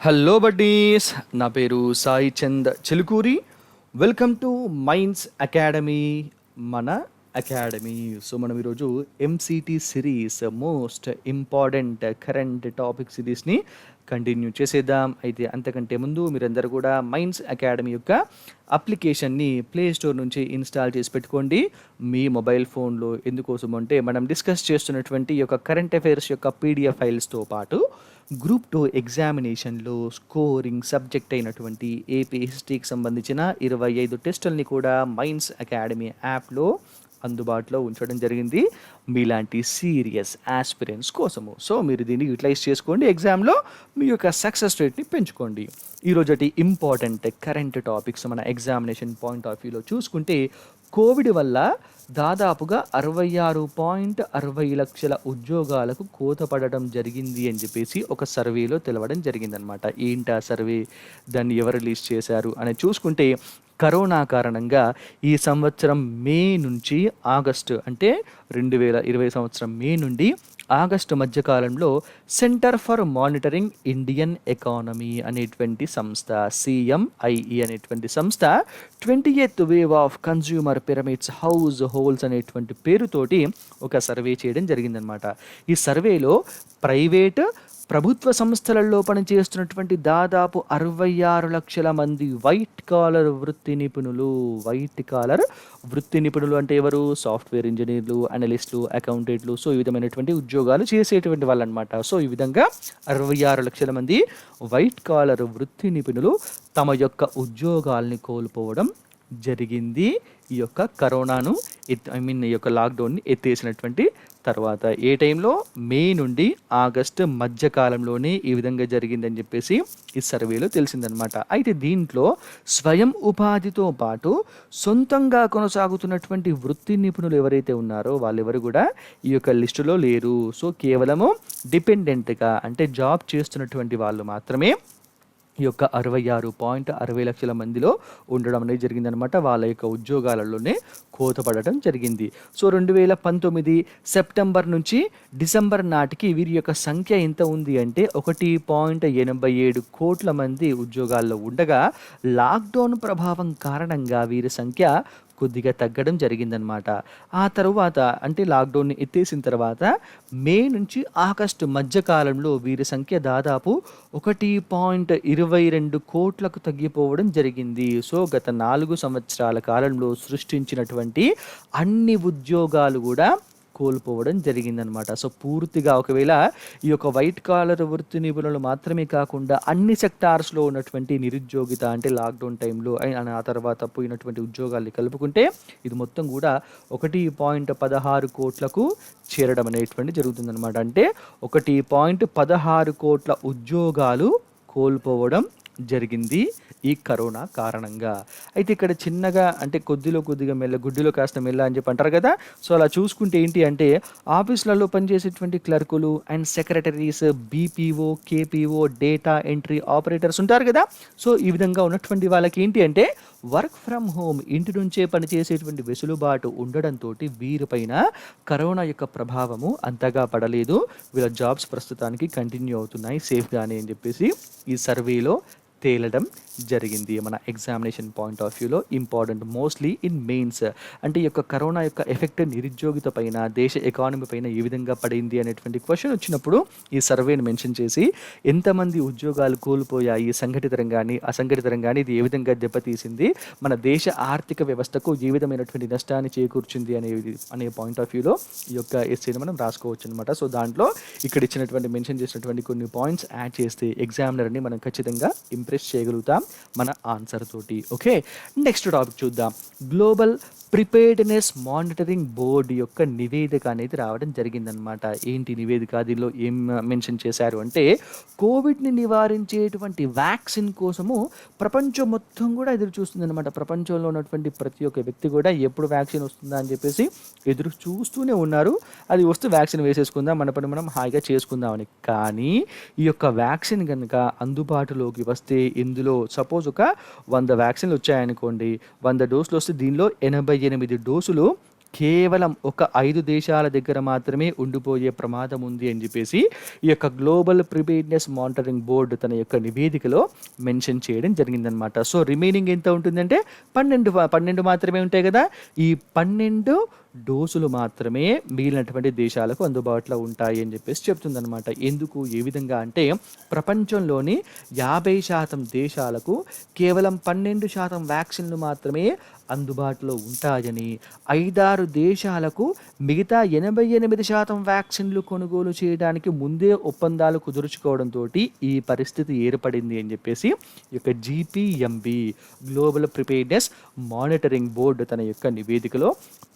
Hello buddies, నా పేరు Sai Chand Chilukuri. Welcome to Minds Academy, మన అకాడమీ. సో మనం ఈరోజు MCT series most important current topic సిరీస్ని కంటిన్యూ చేసేద్దాం. అయితే అంతకంటే ముందు మీరందరూ కూడా మైండ్స్ అకాడమీ యొక్క అప్లికేషన్ని ప్లే స్టోర్ నుంచి ఇన్స్టాల్ చేసి పెట్టుకోండి మీ మొబైల్ ఫోన్లో. ఎందుకోసం అంటే మనం డిస్కస్ చేస్తున్నటువంటి ఈ యొక్క కరెంట్ అఫైర్స్ యొక్క పీడిఎఫ్ ఫైల్స్తో పాటు గ్రూప్ 2 ఎగ్జామినేషన్లో స్కోరింగ్ సబ్జెక్ట్ అయినటువంటి ఏపీ హిస్టరీకి సంబంధించిన 25 టెస్టుల్ని కూడా మైండ్స్ అకాడమీ యాప్లో అందుబాటులో ఉంచడం జరిగింది మీలాంటి సీరియస్ ఆస్పిరెంట్స్ కోసము. సో మీరు దీన్ని యూటిలైజ్ చేసుకోండి, ఎగ్జామ్లో మీ యొక్క సక్సెస్ రేట్ని పెంచుకోండి. ఈరోజటి ఇంపార్టెంట్ కరెంట్ టాపిక్స్ మన ఎగ్జామినేషన్ పాయింట్ ఆఫ్ వ్యూలో చూసుకుంటే, కోవిడ్ వల్ల దాదాపుగా 66.60 లక్షల ఉద్యోగాలకు కోత పడడం జరిగింది అని చెప్పేసి ఒక సర్వేలో తెలవడం జరిగిందనమాట. ఏంటి ఆ సర్వే, దాన్ని ఎవరు రిలీజ్ చేశారు అని చూసుకుంటే, కరోనా కారణంగా ఈ సంవత్సరం మే నుంచి ఆగస్టు, అంటే 2020 సంవత్సరం మే నుండి ఆగస్టు మధ్యకాలంలో centre for monitoring Indian economy అనేటువంటి సంస్థ, సిఎంఐఈ అనేటువంటి సంస్థ 28th wave of consumer pyramids house holds అనేటువంటి పేరుతోటి ఒక సర్వే చేయడం జరిగిందనమాట. ఈ సర్వేలో ప్రభుత్వ సంస్థలలో పనిచేస్తున్నటువంటి దాదాపు 66 లక్షల మంది వైట్ కాలర్ వృత్తి నిపుణులు అంటే ఎవరు? సాఫ్ట్వేర్ ఇంజనీర్లు, అనలిస్టులు, అకౌంటెంట్లు, సో ఈ విధమైనటువంటి ఉద్యోగాలు చేసేటువంటి వాళ్ళు అనమాట. సో ఈ విధంగా 66 లక్షల మంది వైట్ కాలర్ వృత్తి నిపుణులు తమ యొక్క ఉద్యోగాల్ని కోల్పోవడం జరిగింది ఈ యొక్క కరోనాను ఈ యొక్క లాక్డౌన్ని ఎత్తేసినటువంటి తర్వాత. ఏ టైంలో? మే నుండి ఆగస్టు మధ్యకాలంలోనే ఈ విధంగా జరిగిందని చెప్పేసి ఈ సర్వేలో తెలిసిందనమాట. అయితే దీంట్లో స్వయం ఉపాధితో పాటు సొంతంగా కొనసాగుతున్నటువంటి వృత్తి నిపుణులు ఎవరైతే ఉన్నారో వాళ్ళెవరు కూడా ఈ యొక్క లిస్టులో లేరు. సో కేవలము డిపెండెంట్గా అంటే జాబ్ చేస్తున్నటువంటి వాళ్ళు మాత్రమే ఈ యొక్క 66.60 లక్షల మందిలో ఉండడం అనేది జరిగిందనమాట. వాళ్ళ యొక్క ఉద్యోగాలలోనే కోతపడటం జరిగింది. సో 2019 సెప్టెంబర్ నుంచి డిసెంబర్ నాటికి వీరి యొక్క సంఖ్య ఎంత ఉంది అంటే 1.87 కోట్ల మంది ఉద్యోగాల్లో ఉండగా, లాక్డౌన్ ప్రభావం కారణంగా వీరి సంఖ్య కొద్దిగా తగ్గడం జరిగిందనమాట. ఆ తర్వాత అంటే లాక్డౌన్ని ఎత్తేసిన తర్వాత మే నుంచి ఆగస్టు మధ్యకాలంలో వీరి సంఖ్య దాదాపు 1.22 కోట్లకు తగ్గిపోవడం జరిగింది. సో గత 4 సంవత్సరాల కాలంలో సృష్టించినటువంటి అన్ని ఉద్యోగాలు కూడా కోల్పోవడం జరిగిందనమాట. సో పూర్తిగా ఒకవేళ ఈ యొక్క వైట్ కాలర్ వృత్తి నిపుణులు మాత్రమే కాకుండా అన్ని సెక్టార్స్లో ఉన్నటువంటి నిరుద్యోగిత అంటే లాక్డౌన్ టైంలో ఆ తర్వాత పోయినటువంటి ఉద్యోగాల్ని కలుపుకుంటే ఇది మొత్తం కూడా 1.16 కోట్లకు చేరడం అనేటువంటి జరుగుతుందన్నమాట. అంటే 1.16 కోట్ల ఉద్యోగాలు కోల్పోవడం జరిగింది ఈ కరోనా కారణంగా. అయితే ఇక్కడ చిన్నగా అంటే కొద్దిగా మెల్ల, గుడ్డిలో కాస్త మెల్ల అని చెప్పి అంటారు కదా. సో అలా చూసుకుంటే ఏంటి అంటే, ఆఫీసులలో పనిచేసేటువంటి క్లర్కులు and secretaries, BPO, KPO, data entry operators ఉంటారు కదా. సో ఈ విధంగా ఉన్నటువంటి వాళ్ళకి ఏంటి అంటే వర్క్ ఫ్రమ్ హోమ్, ఇంటి నుంచే పనిచేసేటువంటి వెసులుబాటు ఉండడంతో వీరిపైన కరోనా యొక్క ప్రభావము అంతగా పడలేదు. వీళ్ళ జాబ్స్ ప్రస్తుతానికి కంటిన్యూ అవుతున్నాయి సేఫ్గానే అని చెప్పేసి ఈ సర్వేలో తేలడం జరిగింది. మన ఎగ్జామినేషన్ పాయింట్ ఆఫ్ వ్యూలో ఇంపార్టెంట్, మోస్ట్లీ ఇన్ మెయిన్స్. అంటే ఈ యొక్క కరోనా యొక్క ఎఫెక్ట్ నిరుద్యోగిత పైన, దేశ ఎకానమీ పైన ఏ విధంగా పడింది అనేటువంటి క్వశ్చన్ వచ్చినప్పుడు ఈ సర్వేని మెన్షన్ చేసి ఎంతమంది ఉద్యోగాలు కోల్పోయాయి సంఘటిత రంగాన్ని, అసంఘటిత రంగాన్ని, ఇది ఏ విధంగా దెబ్బతీసింది, మన దేశ ఆర్థిక వ్యవస్థకు ఏ విధమైనటువంటి నష్టాన్ని చేకూర్చింది అనే పాయింట్ ఆఫ్ వ్యూలో ఈ యొక్క ఎస్సేని మనం రాసుకోవచ్చు అనమాట. సో దాంట్లో ఇక్కడ ఇచ్చినటువంటి మెన్షన్ చేసినటువంటి కొన్ని పాయింట్స్ యాడ్ చేస్తే ఎగ్జామినర్ని మనం ఖచ్చితంగా ఇంప్రెస్ చేయగలుగుతాం మన ఆన్సర్ తోటి. ఓకే, నెక్స్ట్ టాపిక్ చూద్దాం. గ్లోబల్ ప్రిపేర్డ్నెస్ మానిటరింగ్ బోర్డు యొక్క నివేదిక అనేది రావడం జరిగిందనమాట. ఏంటి నివేదిక, దీనిలో ఏం మెన్షన్ చేశారు అంటే, కోవిడ్ని నివారించేటువంటి వ్యాక్సిన్ కోసము ప్రపంచం మొత్తం కూడా ఎదురు చూస్తుందన్నమాట. ప్రపంచంలో ఉన్నటువంటి ప్రతి ఒక్క వ్యక్తి కూడా ఎప్పుడు వ్యాక్సిన్ వస్తుందా అని చెప్పేసి ఎదురు చూస్తూనే ఉన్నారు. అది వస్తే వ్యాక్సిన్ వేసేసుకుందాం, మన పని మనం హాయిగా చేసుకుందామని. కానీ ఈ యొక్క వ్యాక్సిన్ కనుక అందుబాటులోకి వస్తే, ఇందులో సపోజ్ ఒక 100 వ్యాక్సిన్లు వచ్చాయనుకోండి, 100 డోసులు వస్తే దీనిలో 88 డోసులు కేవలం ఒక 5 దేశాల దగ్గర మాత్రమే ఉండిపోయే ప్రమాదం ఉంది అని చెప్పేసి ఈ యొక్క గ్లోబల్ ప్రిపేర్డ్‌నెస్ మానిటరింగ్ బోర్డ్ తన యొక్క నివేదికలో మెన్షన్ చేయడం జరిగిందనమాట. సో, రిమైనింగ్ ఎంత ఉంటుందంటే 12 మాత్రమే ఉంటాయి కదా! ఈ 12 డోసులు మాత్రమే మిగిలినటువంటి దేశాలకు అందుబాటులో ఉంటాయి అని చెప్పేసి చెప్తుందనమాట. ఎందుకు? ఏ విధంగా అంటే ప్రపంచంలోని 50% దేశాలకు కేవలం 12% వ్యాక్సిన్‌లు మాత్రమే అందుబాటులో ఉంటాయని, 5, 6 దేశాలకు మిగతా 88% వ్యాక్సిన్‌లు కొనుగోలు చేయడానికి ముందే ఒప్పందాలు కుదుర్చుకోవడంతోటి ఈ పరిస్థితి ఏర్పడింది అని చెప్పేసి ఈ యొక్క జీపీఎంబీ గ్లోబల్ ప్రిపేర్డ్‌నెస్ మానిటరింగ్ బోర్డ్ తన యొక్క నివేదికలో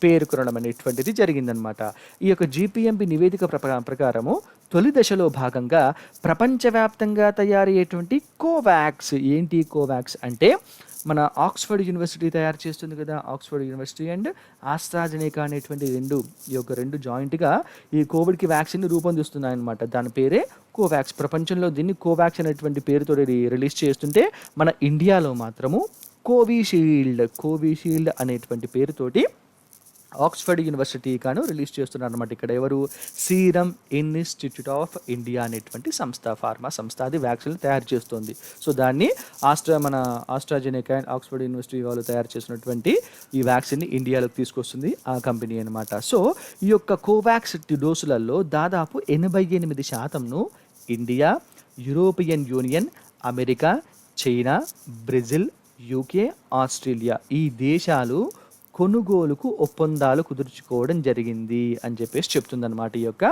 పేర్కొనడం అనేటువంటిది జరిగిందనమాట. ఈ యొక్క జీపీఎంబీ నివేదిక ప్రకారము తొలి దశలో భాగంగా ప్రపంచవ్యాప్తంగా తయారయ్యేటువంటి కోవాక్స్. ఏంటి కోవాక్స్ అంటే మన ఆక్స్ఫర్డ్ యూనివర్సిటీ తయారు చేస్తుంది కదా! ఆక్స్ఫర్డ్ యూనివర్సిటీ అండ్ ఆస్ట్రాజెనెకా అనేటువంటి రెండు జాయింట్‌గా ఈ కోవిడ్‌కి వ్యాక్సిన్‌ని రూపొందిస్తున్నాయన్నమాట. దాని పేరే కోవాక్స్. ప్రపంచంలో దీన్ని కోవాక్స్ అనేటువంటి పేరుతో రిలీజ్ చేస్తుంటే మన ఇండియాలో మాత్రము కోవిషీల్డ్ అనేటువంటి పేరుతోటి ఆక్స్ఫర్డ్ యూనివర్సిటీ రిలీజ్ చేస్తున్నారనమాట. ఇక్కడ ఎవరు? సీరం ఇన్స్టిట్యూట్ ఆఫ్ ఇండియా అనేటువంటి ఫార్మా సంస్థ అది వ్యాక్సిన్లు తయారు చేస్తుంది. సో, దాన్ని మన ఆస్ట్రాజెనెకా అండ్ ఆక్స్ఫర్డ్ యూనివర్సిటీ వాళ్ళు తయారు చేసినటువంటి ఈ వ్యాక్సిన్ని ఇండియాలోకి తీసుకొస్తుంది ఆ కంపెనీ అనమాట. సో, ఈ యొక్క కోవాక్స్ డోసులలో దాదాపు 88% India, European union, America, China, Brazil, UK, Australia ఈ దేశాలు కొనుగోలుకు ఒప్పందాలు కుదుర్చుకోవడం జరిగింది అని చెప్పేసి చెప్తుందన్నమాట ఈ యొక్క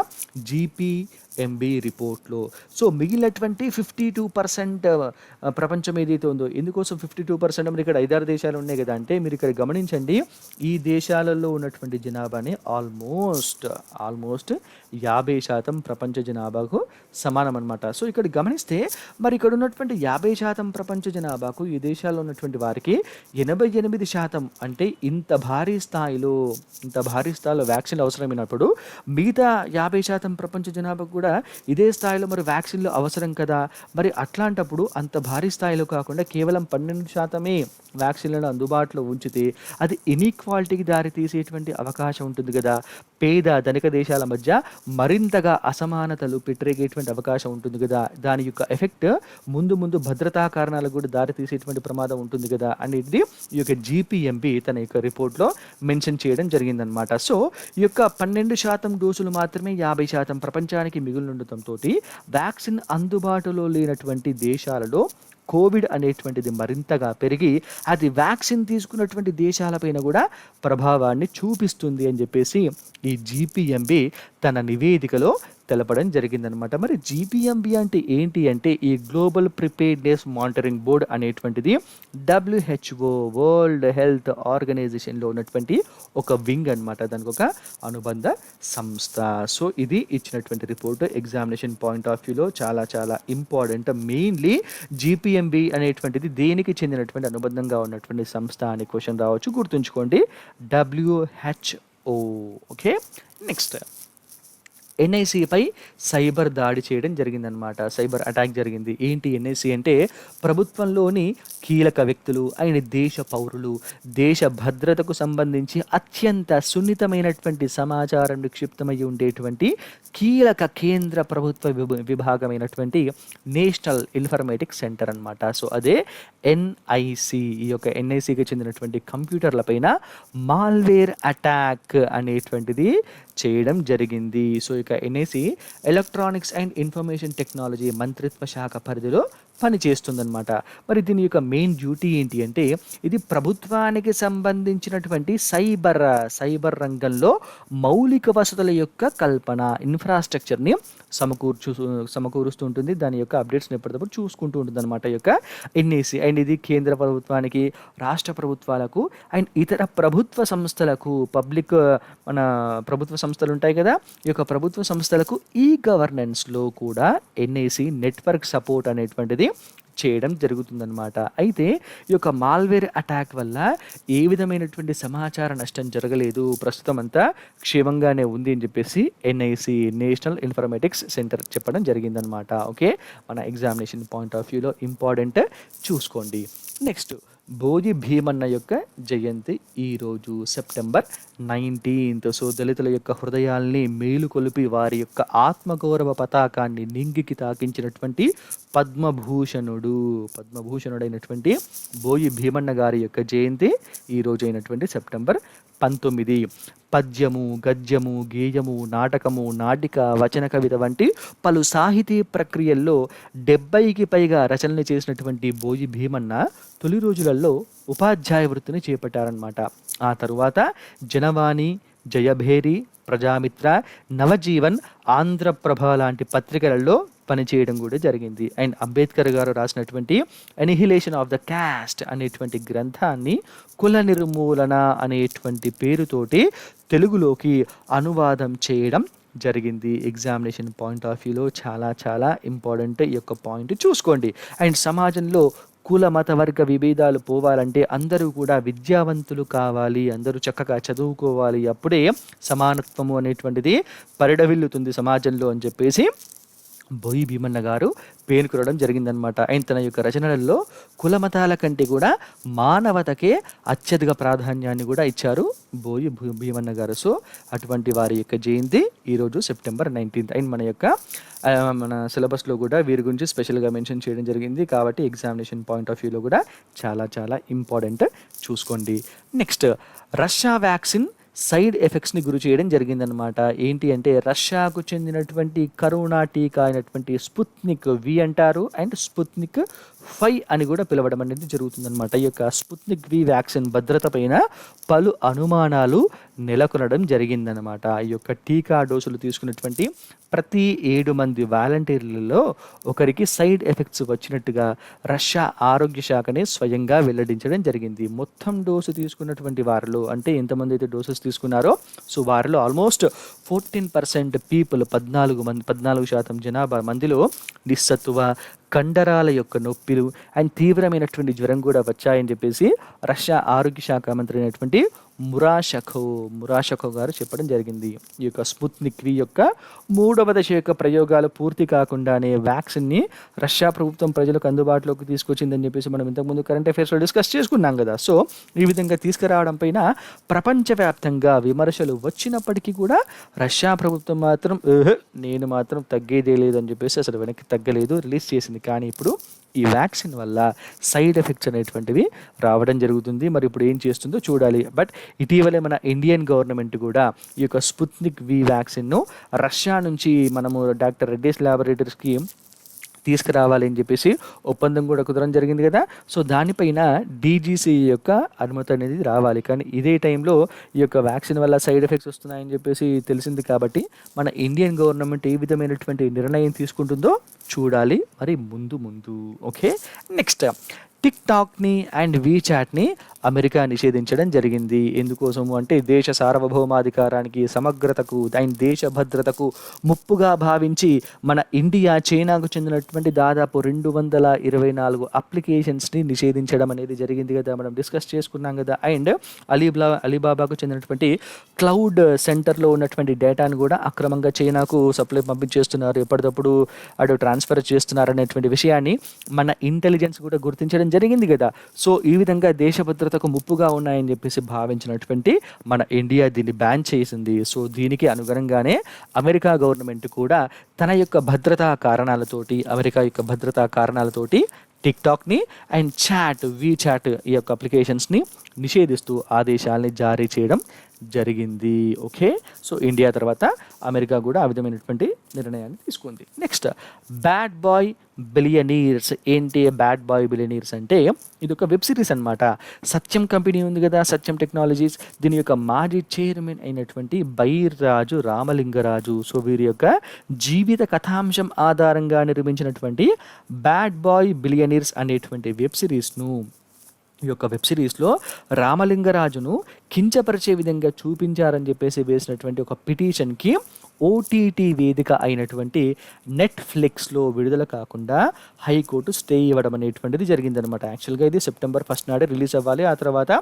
జీపీఎంబీ రిపోర్ట్లో. సో, మిగిలినటువంటి 52% ప్రపంచం ఏదైతే ఉందో, ఎందుకోసం 52% మరి ఇక్కడ 5, 6 దేశాలు ఉన్నాయి కదా అంటే మీరు ఇక్కడ గమనించండి. ఈ దేశాలలో ఉన్నటువంటి జనాభాని ఆల్మోస్ట్ 50% ప్రపంచ జనాభాకు సమానం అనమాట. సో, ఇక్కడ గమనిస్తే మరి ఇక్కడ ఉన్నటువంటి 50% ప్రపంచ జనాభాకు ఈ దేశాల్లో ఉన్నటువంటి వారికి 88% అంటే ఇంత భారీ స్థాయిలో వ్యాక్సిన్లు అవసరమైనప్పుడు మిగతా 50% ప్రపంచ జనాభాకు కూడా ఇదే స్థాయిలో మరి వ్యాక్సిన్లు అవసరం కదా! మరి అట్లాంటప్పుడు అంత భారీ స్థాయిలో కాకుండా కేవలం 12% వ్యాక్సిన్లను అందుబాటులో ఉంచితే అది ఇన్ఈక్వాలిటీకి దారి తీసేటువంటి అవకాశం ఉంటుంది కదా! పేద ధనిక దేశాల మధ్య మరింతగా అసమానతలు పెట్టరేగేటువంటి అవకాశం ఉంటుంది కదా! దాని యొక్క ఎఫెక్ట్ ముందు భద్రతా కారణాలకు కూడా దారి తీసేటువంటి ప్రమాదం ఉంటుంది కదా అనేది ఈ యొక్క జీపీఎంబీ తన యొక్క రిపోర్ట్లో మెన్షన్ చేయడం జరిగిందనమాట. సో, ఈ యొక్క 12% డోసులు మాత్రమే 50% ప్రపంచానికి మిగులుండటంతో వ్యాక్సిన్ అందుబాటులో లేనటువంటి దేశాలలో కోవిడ్ అనేటువంటిది మరింతగా పెరిగి అది వ్యాక్సిన్ తీసుకున్నటువంటి దేశాలపైన కూడా ప్రభావాన్ని చూపిస్తుంది అని చెప్పేసి ఈ జీపీఎంబీ తన నివేదికలో తెలపడం జరిగిందనమాట. మరి జీపీఎంబీ అంటే ఏంటి అంటే ఈ గ్లోబల్ ప్రిపేర్డ్నెస్ మానిటరింగ్ బోర్డ్ అనేటువంటిది WHO వరల్డ్ హెల్త్ ఆర్గనైజేషన్లో ఉన్నటువంటి ఒక వింగ్ అనమాట. దానికి ఒక అనుబంధ సంస్థ. సో, ఇది ఇచ్చినటువంటి రిపోర్ట్ ఎగ్జామినేషన్ పాయింట్ ఆఫ్ వ్యూలో చాలా చాలా ఇంపార్టెంట్. మెయిన్లీ జీపీఎంబీ అనేటువంటిది దేనికి చెందినటువంటి అనుబంధంగా ఉన్నటువంటి సంస్థ అనే క్వశ్చన్ రావచ్చు. గుర్తుంచుకోండి WHO. ఓకే, నెక్స్ట్ ఎన్ఐసిపై సైబర్ దాడి చేయడం జరిగిందనమాట. సైబర్ అటాక్ జరిగింది. ఏంటి ఎన్ఐసి అంటే ప్రభుత్వంలోని కీలక వ్యక్తులు అయిన దేశ పౌరులు దేశ భద్రతకు సంబంధించి అత్యంత సున్నితమైనటువంటి సమాచారం నిక్షిప్తమై ఉండేటువంటి కీలక కేంద్ర ప్రభుత్వ విభాగమైనటువంటి నేషనల్ ఇన్ఫర్మేటిక్స్ సెంటర్ అనమాట. సో, అదే ఎన్ఐసి. ఈ యొక్క ఎన్ఐసికి చెందినటువంటి కంప్యూటర్ల పైన మాల్వేర్ అటాక్ అనేటువంటిది చేయడం జరిగింది. సో, ఇక NIC electronics and information technology మంత్రిత్వ శాఖ పరిధిలో పనిచేస్తుందన్నమాట. మరి దీని యొక్క మెయిన్ డ్యూటీ ఏంటి అంటే ఇది ప్రభుత్వానికి సంబంధించినటువంటి సైబర్ రంగంలో మౌలిక వసతుల యొక్క కల్పన ఇన్ఫ్రాస్ట్రక్చర్ని సమకూరుస్తూ ఉంటుంది. దాని యొక్క అప్డేట్స్ని ఎప్పటికప్పుడు చూసుకుంటూ ఉంటుంది అనమాట ఈ యొక్క ఎన్ఐసి. అండ్ ఇది కేంద్ర ప్రభుత్వానికి, రాష్ట్ర ప్రభుత్వాలకు అండ్ ఇతర ప్రభుత్వ సంస్థలకు మన ప్రభుత్వ సంస్థలు ఉంటాయి కదా, ఈ యొక్క ప్రభుత్వ సంస్థలకు ఈ గవర్నెన్స్లో కూడా ఎన్ఐసి నెట్వర్క్ సపోర్ట్ అనేటువంటిది చేయడం జరుగుతుందన్నమాట. అయితే ఈ యొక్క మాల్వేర్ అటాక్ వల్ల ఏ విధమైనటువంటి సమాచార నష్టం జరగలేదు, ప్రస్తుతం అంతా క్షేమంగానే ఉంది అని చెప్పేసి ఎన్ఐసి నేషనల్ ఇన్ఫర్మేటిక్స్ సెంటర్ చెప్పడం జరిగిందనమాట. ఓకే, మన ఎగ్జామినేషన్ పాయింట్ ఆఫ్ వ్యూలో ఇంపార్టెంట్ చూసుకోండి. నెక్స్ట్ భోజి భీమన్న యొక్క జయంతి ఈరోజు సెప్టెంబర్ 19th. సో దళితుల యొక్క హృదయాల్ని మేలుకొలిపి వారి యొక్క ఆత్మగౌరవ పతాకాన్ని నింగికి తాకించినటువంటి పద్మభూషణుడైనటువంటి భోజి భీమన్న గారి యొక్క జయంతి ఈ రోజు అయినటువంటి సెప్టెంబర్ 19. పద్యము, గద్యము, గేయము, నాటకము, నాటిక, వచన కవిత వంటి పలు సాహితీ ప్రక్రియల్లో 70కి పైగా రచనలు చేసినటువంటి భోజి భీమన్న తొలి రోజులలో ఉపాధ్యాయ వృత్తిని చేపట్టారనమాట. ఆ తరువాత జనవాణి, జయభేరి, ప్రజామిత్ర, నవజీవన్, ఆంధ్రప్రభ లాంటి పత్రికలలో పనిచేయడం కూడా జరిగింది. అండ్ అంబేద్కర్ గారు రాసినటువంటి ఎనిహిలేషన్ ఆఫ్ ద క్యాస్ట్ అనేటువంటి గ్రంథాన్ని కుల నిర్మూలన అనేటువంటి పేరుతోటి తెలుగులోకి అనువాదం చేయడం జరిగింది. ఎగ్జామినేషన్ పాయింట్ ఆఫ్ వ్యూలో చాలా చాలా ఇంపార్టెంట్ ఈ యొక్క పాయింట్ చూసుకోండి. అండ్ సమాజంలో కుల మత వర్గ విభేదాలు పోవాలంటే అందరూ కూడా విద్యావంతులు కావాలి, అందరూ చక్కగా చదువుకోవాలి, అప్పుడే సమానత్వము అనేటువంటిది పరిడవిల్లుతుంది సమాజంలో అని చెప్పేసి భోయి భీమన్న గారు పేర్కొనడం జరిగిందనమాట. ఆయన తన యొక్క రచనలలో కుల మతాల కంటే కూడా మానవతకే అత్యధిక ప్రాధాన్యాన్ని కూడా ఇచ్చారు భోయి భీమన్న గారు. సో అటువంటి వారి యొక్క జయంతి ఈరోజు సెప్టెంబర్ 19th. అండ్ మన సిలబస్లో కూడా వీరి గురించి స్పెషల్గా మెన్షన్ చేయడం జరిగింది కాబట్టి ఎగ్జామినేషన్ పాయింట్ ఆఫ్ వ్యూలో కూడా చాలా చాలా ఇంపార్టెంట్ చూసుకోండి. నెక్స్ట్, రష్యా వ్యాక్సిన్ సైడ్ ఎఫెక్ట్స్ని గురి చేయడం జరిగిందనమాట. ఏంటి అంటే రష్యాకు చెందినటువంటి కరోనా టీకా అయినటువంటి స్పుత్నిక్ వి అంటారు అండ్ స్పుత్నిక్ 5 అని కూడా పిలవడం అనేది జరుగుతుందన్నమాట. ఈ యొక్క స్పుత్నిక్ వి వ్యాక్సిన్ భద్రత పైన పలు అనుమానాలు నెలకొనడం జరిగిందనమాట. ఈ యొక్క టీకా డోసులు తీసుకున్నటువంటి ప్రతి 7 మంది వాలంటీర్లలో ఒకరికి సైడ్ ఎఫెక్ట్స్ వచ్చినట్టుగా రష్యా ఆరోగ్య శాఖనే స్వయంగా వెల్లడించడం జరిగింది. మొత్తం డోసు తీసుకున్నటువంటి వారిలో, అంటే ఎంతమంది అయితే డోసెస్ తీసుకున్నారో సో వారిలో ఆల్మోస్ట్ 14% పీపుల్, 14% జనాభా మందిలో నిస్సత్తువ, కండరాల యొక్క నొప్పిలు అండ్ తీవ్రమైనటువంటి జ్వరం కూడా వచ్చాయని చెప్పేసి రష్యా ఆరోగ్య శాఖ మంత్రి అయినటువంటి మురాషకో గారు చెప్పడం జరిగింది. ఈ యొక్క స్పుత్నిక్ వి యొక్క 3వ దశ యొక్క ప్రయోగాలు పూర్తి కాకుండానే వ్యాక్సిన్ని రష్యా ప్రభుత్వం ప్రజలకు అందుబాటులోకి తీసుకొచ్చిందని చెప్పేసి మనం ఇంతకుముందు కరెంట్ అఫైర్స్లో డిస్కస్ చేసుకున్నాం కదా. సో ఈ విధంగా తీసుకురావడం పైన ప్రపంచవ్యాప్తంగా విమర్శలు వచ్చినప్పటికీ కూడా రష్యా ప్రభుత్వం మాత్రం నేను మాత్రం తగ్గేదే లేదు అని చెప్పేసి అసలు వెనక్కి తగ్గలేదు, రిలీజ్ చేసింది. కానీ ఇప్పుడు ఈ వ్యాక్సిన్ వల్ల సైడ్ ఎఫెక్ట్స్ అనేటువంటివి రావడం జరుగుతుంది. మరి ఇప్పుడు ఏం చేస్తుందో చూడాలి. బట్ ఇటీవలే మన ఇండియన్ గవర్నమెంట్ కూడా ఈ యొక్క స్పుత్నిక్ వి వ్యాక్సిన్ను రష్యా నుంచి మనము డాక్టర్ రెడ్డీస్ ల్యాబొరేటరీస్కి తీసుకురావాలి అని చెప్పేసి ఒప్పందం కూడా కుదరడం జరిగింది కదా. సో దానిపైన డీజీసీ యొక్క అనుమతి అనేది రావాలి. కానీ ఇదే టైంలో ఈ యొక్క వ్యాక్సిన్ వల్ల సైడ్ ఎఫెక్ట్స్ వస్తున్నాయని చెప్పేసి తెలిసింది కాబట్టి మన ఇండియన్ గవర్నమెంట్ ఏ విధమైనటువంటి నిర్ణయం తీసుకుంటుందో చూడాలి మరి ముందు. ఓకే, నెక్స్ట్, టిక్టాక్ని అండ్ వీచాట్ని అమెరికా నిషేధించడం జరిగింది. ఎందుకోసము అంటే దేశ సార్వభౌమాధికారానికి, సమగ్రతకు అండ్ దేశ భద్రతకు ముప్పుగా భావించి మన ఇండియా చైనాకు చెందినటువంటి దాదాపు 224 అప్లికేషన్స్ని నిషేధించడం అనేది జరిగింది కదా, మనం డిస్కస్ చేసుకున్నాం కదా. అండ్ అలీబాబాకు చెందినటువంటి క్లౌడ్ సెంటర్లో ఉన్నటువంటి డేటాను కూడా అక్రమంగా చైనాకు పంపించేస్తున్నారు, ఎప్పటికప్పుడు అటు ట్రాన్స్ఫర్ చేస్తున్నారు అనేటువంటి విషయాన్ని మన ఇంటెలిజెన్స్ కూడా గుర్తించడం జరిగింది కదా. సో ఈ విధంగా దేశ భద్రతకు ముప్పుగా ఉన్నాయని చెప్పేసి భావించినటువంటి మన ఇండియా దీన్ని బ్యాన్ చేసింది. సో దీనికి అనుగుణంగానే అమెరికా గవర్నమెంట్ కూడా తన యొక్క భద్రతా కారణాలతోటి టిక్టాక్ని అండ్ వీచాట్ ఈ యొక్క అప్లికేషన్స్ని నిషేధిస్తూ ఆదేశాలని జారీ చేయడం జరిగింది. ఓకే, సో ఇండియా తర్వాత అమెరికా కూడా ఆ విధమైనటువంటి నిర్ణయాన్ని తీసుకుంది. Next, bad boy billionaires. ఏంటి బ్యాడ్ బాయ్ బిలియనీర్స్ అంటే ఇది ఒక వెబ్ సిరీస్ అనమాట. సత్యం కంపెనీ ఉంది కదా, సత్యం టెక్నాలజీస్, దీని యొక్క మాజీ చైర్మన్ అయినటువంటి బైర్రాజు రామలింగరాజు. సో వీరి యొక్క జీవిత కథాంశం ఆధారంగా నిర్మించినటువంటి బ్యాడ్ బాయ్ బిలియనీర్స్ అనేటువంటి వెబ్ సిరీస్ను, ఈ యొక్క వెబ్ సిరీస్లో రామలింగరాజును కించపరిచే విధంగా చూపించారని చెప్పేసి వేసినటువంటి ఒక పిటిషన్కి ఓటీటీ వేదిక అయినటువంటి నెట్‌ఫ్లిక్స్‌లో విడుదల కాకుండా హైకోర్టు స్టే ఇవ్వడం అనేటువంటిది జరిగిందనమాట. యాక్చువల్‌గా ఇది సెప్టెంబర్ 1 నాడే రిలీజ్ అవ్వాలి. ఆ తర్వాత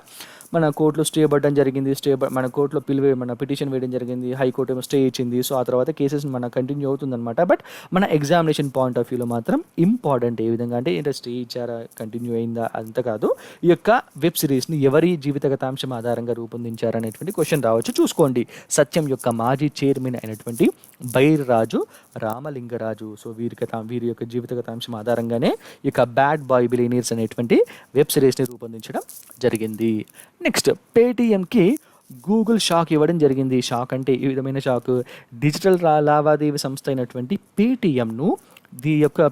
మన కోర్టులో స్టే ఇవ్వడం జరిగింది. మన కోర్టులో మన పిటిషన్ వేయడం జరిగింది. హైకోర్టు ఏమో స్టే ఇచ్చింది. సో, ఆ తర్వాత కేసెస్ కంటిన్యూ అవుతుందనమాట. బట్ మన ఎగ్జామినేషన్ పాయింట్ ఆఫ్ వ్యూలో మాత్రం ఇంపార్టెంట్. ఏ విధంగా అంటే ఏంటో స్టే ఇచ్చారా? కంటిన్యూ అయిందా? అంత కాదు. ఈ యొక్క వెబ్ సిరీస్‌ని ఎవరి జీవిత కథాంశం ఆధారంగా రూపొందించారనేటువంటి క్వెషన్ రావచ్చు. చూసుకోండి. సత్యం యొక్క మాజీ చైర్మన్ అయినటువంటి బైర్రాజు రామలింగరాజు. సో, వీరి యొక్క జీవిత కథాంశం ఆధారంగానే ఈ యొక్క బ్యాడ్ బాయ్ బిలియనీర్స్ అనేటువంటి వెబ్ సిరీస్‌ని రూపొందించడం జరిగింది. నెక్స్ట్ పేటీఎంకి గూగుల్ షాక్ ఇవ్వడం జరిగింది. షాక్ అంటే ఈ విధమైన షాక్. డిజిటల్ లావాదేవీ సంస్థ అయినటువంటి పేటీఎంను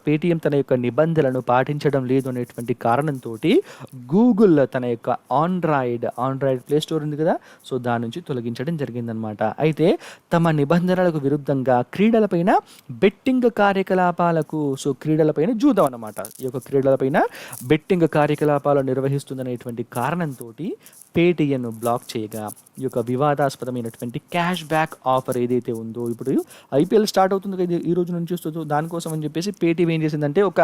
పేటీఎం తన యొక్క నిబంధనలను పాటించడం లేదు అనేటువంటి కారణంతోటి గూగుల్ తన యొక్క ఆండ్రాయిడ్ ప్లే స్టోర్ ఉంది కదా, సో దాని నుంచి తొలగించడం జరిగిందనమాట. అయితే తమ నిబంధనలకు విరుద్ధంగా క్రీడలపైన బెట్టింగ్ కార్యకలాపాలకు, సో క్రీడలపైన జూదం అన్నమాట, ఈ యొక్క క్రీడలపైన బెట్టింగ్ కార్యకలాపాలు నిర్వహిస్తుందనేటువంటి కారణంతో పేటీఎంను బ్లాక్ చేయగా ఈ యొక్క వివాదాస్పదమైనటువంటి క్యాష్ బ్యాక్ ఆఫర్ ఏదైతే ఉందో, ఇప్పుడు ఐపీఎల్ స్టార్ట్ అవుతుంది కదా ఈ రోజు నుంచి వస్తుందో, దానికోసం అని చెప్పేసి పేటీఎం ఏం చేసిందంటే ఒక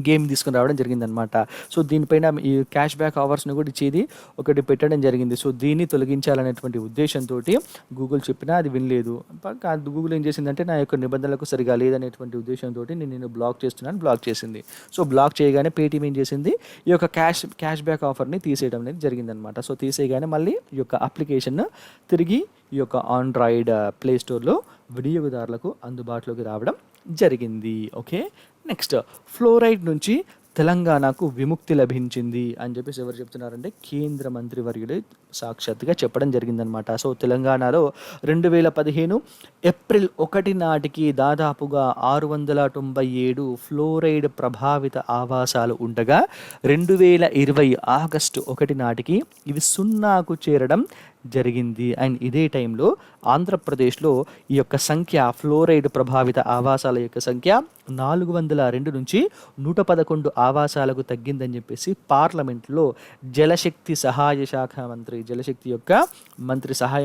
గేమ్ తీసుకుని రావడం జరిగిందనమాట. సో దీనిపైన ఈ క్యాష్ బ్యాక్ ఆఫర్స్ని కూడా ఇచ్చేది ఒకటి పెట్టడం జరిగింది. సో దీన్ని తొలగించాలనేటువంటి ఉద్దేశంతో గూగుల్ చెప్పినా అది వినలేదు. గూగుల్ ఏం చేసిందంటే నా యొక్క నిబంధనలకు సరిగా లేదనేటువంటి ఉద్దేశంతో నేను బ్లాక్ చేసింది. సో బ్లాక్ చేయగానే పేటీఎం ఏం చేసింది, ఈ యొక్క క్యాష్ బ్యాక్ ఆఫర్ని తీసేయడం అనేది జరిగిందనమాట. సో తీసేయగానే మళ్ళీ ఈ యొక్క అప్లికేషన్ తిరిగి ఈ యొక్క ఆండ్రాయిడ్ ప్లే స్టోర్లో వినియోగదారులకు అందుబాటులోకి రావడం జరిగింది. ఓకే, నెక్స్ట్ ఫ్లోరైడ్ నుంచి తెలంగాణకు విముక్తి లభించింది అని చెప్పేసి ఎవరు చెప్తున్నారంటే కేంద్ర మంత్రి వర్యుడు సాక్షాత్తుగా చెప్పడం జరిగిందనమాట. సో తెలంగాణలో 2015 ఏప్రిల్ 1 నాటికి దాదాపుగా 697 ఫ్లోరైడ్ ప్రభావిత ఆవాసాలు ఉండగా 2020 ఆగస్టు 1 నాటికి ఇవి 0కు చేరడం జరిగింది. అండ్ ఇదే టైంలో ఆంధ్రప్రదేశ్లో ఈ యొక్క సంఖ్య, ఫ్లోరైడ్ ప్రభావిత ఆవాసాల యొక్క సంఖ్య 402 నుంచి 111 ఆవాసాలకు తగ్గిందని చెప్పేసి పార్లమెంట్లో జలశక్తి సహాయ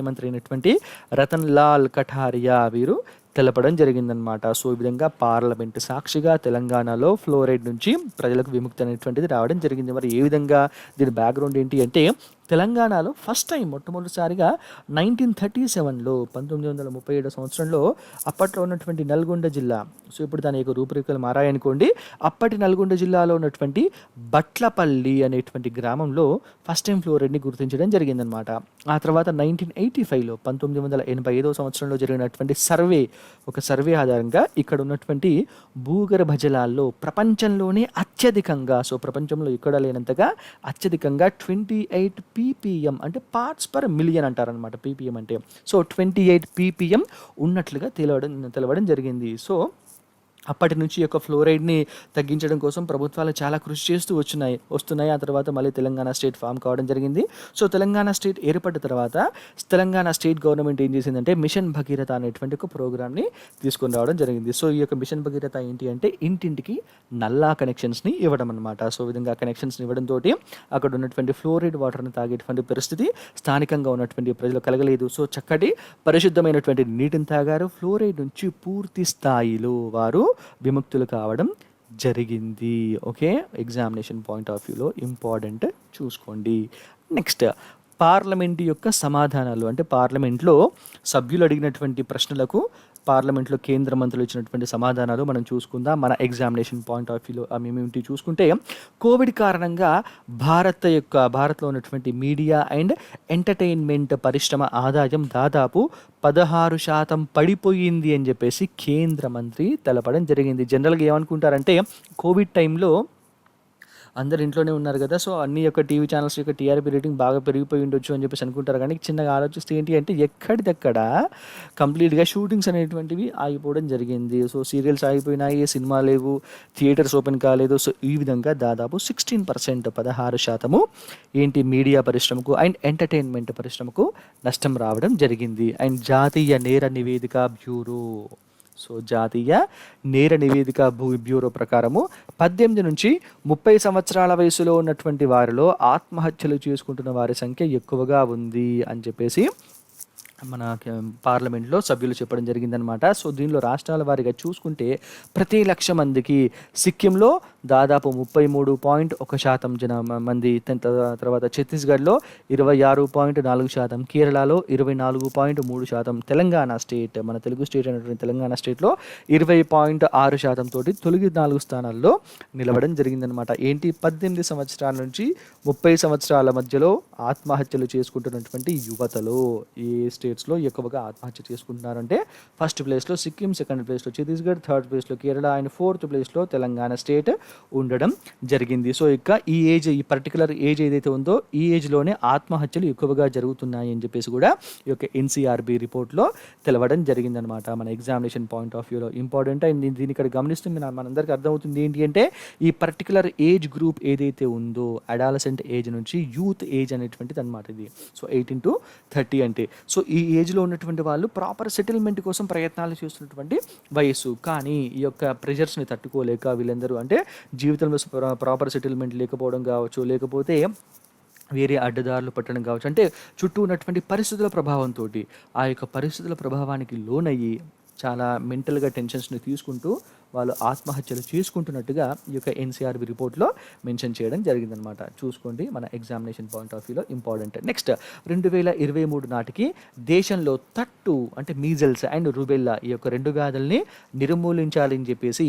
మంత్రి అయినటువంటి రతన్ లాల్ కఠారియా వీరు తెలపడం జరిగిందనమాట. సో ఈ విధంగా పార్లమెంట్ సాక్షిగా తెలంగాణలో ఫ్లోరైడ్ నుంచి ప్రజలకు విముక్తి అనేటువంటిది రావడం జరిగింది. మరి ఏ విధంగా, దీని బ్యాక్గ్రౌండ్ ఏంటి అంటే, తెలంగాణలో ఫస్ట్ టైం మొట్టమొదటిసారిగా 1937లో 1937 సంవత్సరంలో అప్పట్లో ఉన్నటువంటి నల్గొండ జిల్లా, సో ఇప్పుడు దాని యొక్క రూపురేఖలు మారాయనుకోండి, అప్పటి నల్గొండ జిల్లాలో ఉన్నటువంటి బట్లపల్లి అనేటువంటి గ్రామంలో ఫస్ట్ టైం ఫ్లోరైడ్ని గుర్తించడం జరిగిందనమాట. ఆ తర్వాత 1985లో 1985 సంవత్సరంలో జరిగినటువంటి సర్వే ఆధారంగా ఇక్కడ ఉన్నటువంటి భూగర్భ జలాల్లో ప్రపంచంలోనే అత్యధికంగా, సో ప్రపంచంలో ఎక్కడ లేనంతగా అత్యధికంగా 28 ppm అంటే పార్ట్స్ పర్ మిలియన్ అంటారనమాట ppm అంటే. సో 28 ppm ఉన్నట్లుగా తెలవడం జరిగింది. సో అప్పటి నుంచి ఈ యొక్క ఫ్లోరైడ్ని తగ్గించడం కోసం ప్రభుత్వాలు చాలా కృషి చేస్తూ వస్తున్నాయి. ఆ తర్వాత మళ్ళీ తెలంగాణ స్టేట్ ఫామ్ కావడం జరిగింది. సో తెలంగాణ స్టేట్ ఏర్పడ్డ తర్వాత తెలంగాణ స్టేట్ గవర్నమెంట్ ఏం చేసిందంటే మిషన్ భగీరథ అనేటువంటి ఒక ప్రోగ్రామ్ని తీసుకొని రావడం జరిగింది. సో ఈ యొక్క మిషన్ భగీరథ ఏంటి అంటే ఇంటింటికి నల్లా కనెక్షన్స్ని ఇవ్వడం అనమాట. సో ఈ విధంగా కనెక్షన్స్ని ఇవ్వడంతో అక్కడ ఉన్నటువంటి ఫ్లోరైడ్ వాటర్ని తాగేటువంటి పరిస్థితి స్థానికంగా ఉన్నటువంటి ప్రజలు కలగలేదు. సో చక్కటి పరిశుద్ధమైనటువంటి నీటిని తాగారు. ఫ్లోరైడ్ నుంచి పూర్తి స్థాయిలో వారు విముక్తులు కావడం జరిగింది. ఓకే, ఎగ్జామినేషన్ పాయింట్ ఆఫ్ వ్యూలో ఇంపార్టెంట్, చూసుకోండి. నెక్స్ట్ పార్లమెంట్ యొక్క సమాధానాలు, అంటే పార్లమెంట్లో సభ్యులు అడిగినటువంటి ప్రశ్నలకు పార్లమెంట్లో కేంద్ర మంత్రులు ఇచ్చినటువంటి సమాధానాలు మనం చూసుకుందాం. మన ఎగ్జామినేషన్ పాయింట్ ఆఫ్ వ్యూలో మేమేంటి చూసుకుంటే, కోవిడ్ కారణంగా భారత్లో ఉన్నటువంటి మీడియా అండ్ ఎంటర్టైన్మెంట్ పరిశ్రమ ఆదాయం దాదాపు 16% పడిపోయింది అని చెప్పేసి కేంద్ర మంత్రి తెలపడం జరిగింది. జనరల్గా ఏమనుకుంటారంటే, కోవిడ్ టైంలో అందరు ఇంట్లోనే ఉన్నారు కదా, సో అన్ని యొక్క టీవీ ఛానల్స్ యొక్క టీఆర్పీ రేటింగ్ బాగా పెరిగిపోయి ఉండొచ్చు అని చెప్పేసి అనుకుంటారు. కానీ చిన్నగా ఆలోచిస్తే ఏంటి అంటే, ఎక్కడిదక్కడ కంప్లీట్గా షూటింగ్స్ అనేటువంటివి ఆగిపోవడం జరిగింది. సో సీరియల్స్ ఆగిపోయినాయి, సినిమా లేవు, థియేటర్స్ ఓపెన్ కాలేదు. సో ఈ విధంగా దాదాపు 16% 16% ఏంటి మీడియా పరిశ్రమకు అండ్ ఎంటర్టైన్మెంట్ పరిశ్రమకు నష్టం రావడం జరిగింది. అండ్ జాతీయ నేర నివేదిక బ్యూరో, సో జాతీయ నేర నివేదిక బ్యూరో ప్రకారము 18 నుంచి 30 సంవత్సరాల వయసులో ఉన్నటువంటి వారిలో ఆత్మహత్యలు చేసుకుంటున్న వారి సంఖ్య ఎక్కువగా ఉంది అని చెప్పేసి మన పార్లమెంట్లో సభ్యులు చెప్పడం జరిగిందనమాట. సో దీనిలో రాష్ట్రాల వారీగా చూసుకుంటే ప్రతి 1,00,000 మందికి సిక్కింలో దాదాపు 33.1% మంది, తర్వాత ఛత్తీస్గఢ్లో 26.4%, కేరళలో 24.3%, తెలంగాణ స్టేట్, మన తెలుగు స్టేట్ అయినటువంటి తెలంగాణ స్టేట్లో 20.6% తోటి తొలి 4 స్థానాల్లో నిలవడం జరిగిందనమాట. ఏంటి 18 సంవత్సరాల నుంచి 30 సంవత్సరాల మధ్యలో ఆత్మహత్యలు చేసుకుంటున్నటువంటి యువతలో ఏ స్టేట్స్లో ఎక్కువగా ఆత్మహత్య చేసుకుంటున్నారంటే ఫస్ట్ ప్లేస్లో సిక్కిం, సెకండ్ ప్లేస్లో ఛత్తీస్గఢ్, థర్డ్ ప్లేస్లో కేరళ అండ్ ఫోర్త్ ప్లేస్లో తెలంగాణ స్టేట్ ఉండడం జరిగింది. సో ఇక ఈ పర్టికులర్ ఏజ్ ఏదైతే ఉందో ఈ ఏజ్లోనే ఆత్మహత్యలు ఎక్కువగా జరుగుతున్నాయి అని చెప్పేసి కూడా ఈ యొక్క ఎన్సీఆర్బీ రిపోర్ట్లో తెలవడం జరిగిందనమాట. మన ఎగ్జామినేషన్ పాయింట్ ఆఫ్ వ్యూలో ఇంపార్టెంట్. అండ్ దీని ఇక్కడ గమనిస్తే మనందరికీ అర్థమవుతుంది ఏంటి అంటే ఈ పర్టికులర్ ఏజ్ గ్రూప్ ఏదైతే ఉందో అడాలసెంట్ ఏజ్ నుంచి యూత్ ఏజ్ అనేటువంటిది అనమాట ఇది. సో 18 to 30 అంటే సో ఈ ఏజ్లో ఉన్నటువంటి వాళ్ళు ప్రాపర్ సెటిల్మెంట్ కోసం ప్రయత్నాలు చేస్తున్నటువంటి వయస్సు. కానీ ఈ యొక్క ప్రెషర్స్ని తట్టుకోలేక వీళ్ళందరూ అంటే జీవితంలో ప్రాపర్ సెటిల్మెంట్ లేకపోవడం కావచ్చు, లేకపోతే వేరే అడ్డదారులు పట్టడం కావచ్చు, అంటే చుట్టూ ఉన్నటువంటి పరిస్థితుల ప్రభావంతో ఆ యొక్క పరిస్థితుల ప్రభావానికి లోనయ్యి చాలా మెంటల్గా టెన్షన్స్ని తీసుకుంటూ వాళ్ళు ఆత్మహత్యలు చేసుకుంటున్నట్టుగా ఈ యొక్క ఎన్సీఆర్బీ రిపోర్ట్లో మెన్షన్ చేయడం జరిగిందనమాట. చూసుకోండి, మన ఎగ్జామినేషన్ పాయింట్ ఆఫ్ వ్యూలో ఇంపార్టెంట్. నెక్స్ట్ 2023 నాటికి దేశంలో అంటే మీజల్స్ అండ్ రుబెల్లా ఈ యొక్క 2 వ్యాధుల్ని నిర్మూలించాలని చెప్పేసి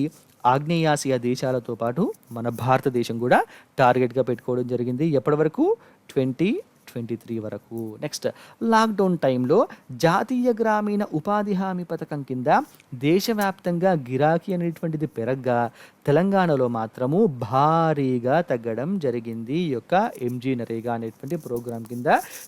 ఆగ్నేయాసియా దేశాలతో పాటు మన భారతదేశం కూడా టార్గెట్గా పెట్టుకోవడం జరిగింది. ఎప్పటి వరకు? 2023 వరకు. నెక్స్ట్, లాక్డౌన్ టైంలో జాతీయ గ్రామీణ ఉపాధి హామీ పథకం కింద దేశవ్యాప్తంగా గిరాకీ అనేటువంటిది పెరగ్గా తెలంగాణలో మాత్రము భారీగా తగ్గడం జరిగింది. ఈ యొక్క ఎంజీ నరేగా అనేటువంటి ప్రోగ్రాం కింద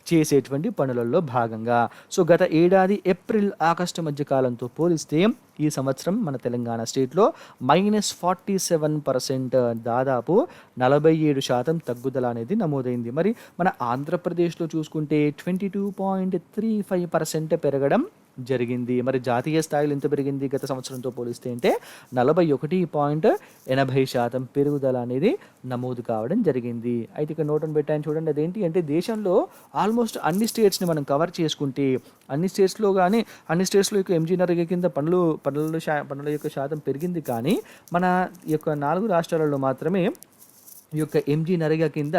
చేసేటువంటి పనులలో భాగంగా. సో గత ఏడాది ఏప్రిల్ ఆగస్టు మధ్య కాలంతో పోలిస్తే ఈ సంవత్సరం మన తెలంగాణ స్టేట్లో -47%, దాదాపు 47% తగ్గుదల అనేది నమోదైంది. మరి మన ఆంధ్రప్రదేశ్లో చూసుకుంటే 22.35% పెరగడం జరిగింది. మరి జాతీయ స్థాయిలో ఎంత పెరిగింది గత సంవత్సరంతో పోలిస్తే అంటే 41.80% పెరుగుదల అనేది నమోదు కావడం జరిగింది. అయితే ఇక నోట్ని పెట్టాను చూడండి, అదేంటి అంటే దేశంలో ఆల్మోస్ట్ అన్ని స్టేట్స్ని మనం కవర్ చేసుకుంటే అన్ని స్టేట్స్లో యొక్క ఎంజీ నరేగా కింద పనుల యొక్క శాతం పెరిగింది. కానీ మన యొక్క 4 రాష్ట్రాలలో మాత్రమే ఈ యొక్క ఎంజీ నరేగా కింద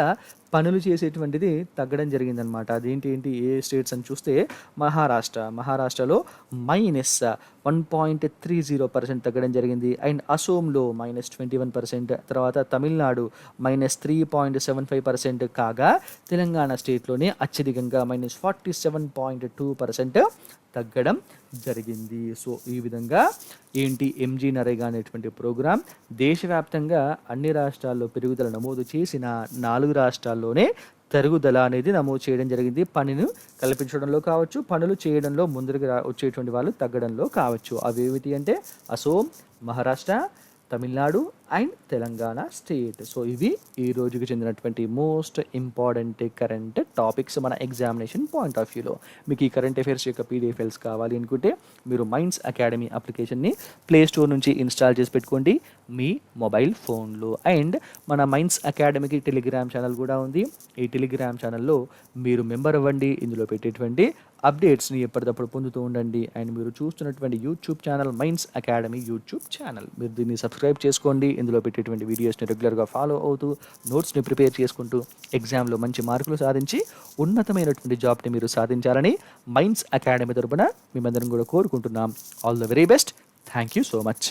పనులు చేసేటువంటిది తగ్గడం జరిగిందనమాట. అదేంటి ఏ స్టేట్స్ అని చూస్తే మహారాష్ట్రలో -1.30% తగ్గడం జరిగింది. అండ్ అసోంలో -21%, తర్వాత తమిళనాడు -3.75% కాగా తెలంగాణ స్టేట్లోనే అత్యధికంగా -47.2% తగ్గడం జరిగింది. సో ఈ విధంగా ఎంజీ నరేగా అనేటువంటి ప్రోగ్రాం దేశవ్యాప్తంగా అన్ని రాష్ట్రాల్లో పెరుగుదల నమోదు చేసిన 4 రాష్ట్రాల్లోనే తరుగుదల అనేది నమోదు చేయడం జరిగింది. పనిని కల్పించడంలో కావచ్చు, పనులు చేయడంలో ముందుకు వచ్చేటువంటి వాళ్ళు తగ్గడంలో కావచ్చు. అవి ఏమిటి అంటే Assam, Maharashtra, Tamil Nadu and Telangana state. So ఇవి ఈ రోజుకి చెందినటువంటి మోస్ట్ ఇంపార్టెంట్ కరెంట్ టాపిక్స్ మన ఎగ్జామినేషన్ పాయింట్ ఆఫ్ వ్యూలో. మీకు ఈ కరెంట్ అఫైర్స్ యొక్క పీడిఎఫ్ ఫైల్స్ కావాలి అనుకుంటే మీరు మైండ్స్ అకాడమీ అప్లికేషన్ని ప్లే స్టోర్ నుంచి ఇన్స్టాల్ చేసి పెట్టుకోండి మీ మొబైల్ ఫోన్లో. అండ్ మన మైండ్స్ అకాడమీకి టెలిగ్రామ్ ఛానల్ కూడా ఉంది. ఈ టెలిగ్రామ్ ఛానల్లో మీరు మెంబర్ అవ్వండి. ఇందులో పెట్టేటువంటి అప్డేట్స్ని ఎప్పటికప్పుడు పొందుతూ ఉండండి. అండ్ మీరు చూస్తున్నటువంటి YouTube channel minds academy YouTube channel, మీరు దీన్ని సబ్స్క్రైబ్ చేసుకోండి. ఇందులో పెట్టేటువంటి వీడియోస్ని రెగ్యులర్గా ఫాలో అవుతూ నోట్స్ని ప్రిపేర్ చేసుకుంటూ ఎగ్జామ్లో మంచి మార్కులు సాధించి ఉన్నతమైనటువంటి జాబ్ని మీరు సాధించాలని మైండ్స్ అకాడమీ తరపున మేమందరం కూడా కోరుకుంటున్నాం. All the very best. Thank you so much.